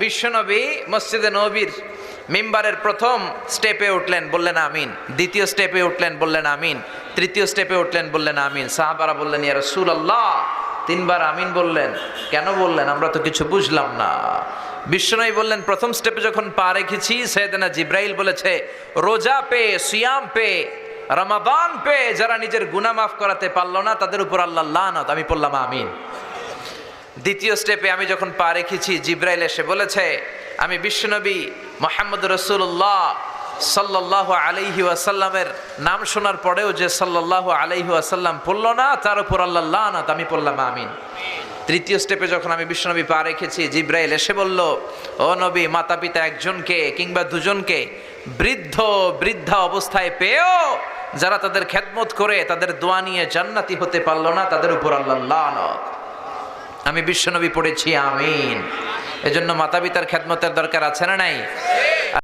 বিশ্বনবী মসজিদে নববীর মিম্বারের প্রথম স্টেপে উঠলেন, বললেন আমিন। দ্বিতীয় স্টেপে উঠলেন, বললেন আমিন। তৃতীয় স্টেপে উঠলেন, বললেন আমিন। সাহাবারা বললেন, ইয়া রাসূলুল্লাহ, তিনবার আমিন বললেন, কেন বললেন? আমরা তো কিছু বুঝলাম না। বিশ্বনবী বললেন, প্রথম স্টেপে যখন পা রেখেছি, সাইয়েদনা জিব্রাইল বলেছে, রোজা পেয়ে, সিয়াম পেয়ে, রমাদান পেয়ে যারা নিজের গুনাহ মাফ করাতে পারলো না, তাদের উপর আল্লাহর লানত। আমি বললাম আমিন। দ্বিতীয় স্টেপে আমি যখন পা রেখেছি, জিব্রাইল এসে বলেছে, আমি বিশ্বনবী মুহাম্মদ রাসূলুল্লাহ সাল্লাল্লাহু আলাইহি ওয়াসাল্লামের নাম শোনার পরেও যে সাল্লাল্লাহু আলাইহি ওয়াসাল্লাম পড়লো না, তার উপর আল্লাহর লানত। আমি বললাম আমিন। তৃতীয় স্টেপে যখন আমি বিশ্বনবী পা রেখেছি, জিব্রাইল এসে বলল, ও নবী, মাতা পিতা একজনকে কিংবা দুজনকে বৃদ্ধা অবস্থায় পেয়েও যারা তাদের খেদমত করে তাদের দোয়া নিয়ে জান্নাতি হতে পারলো না, তাদের উপর আল্লাহর লানত। আমি বিশ্বনবী পড়েছি আমিন। এজন্য মাতা পিতার খেদমতের দরকার আছে না নাই?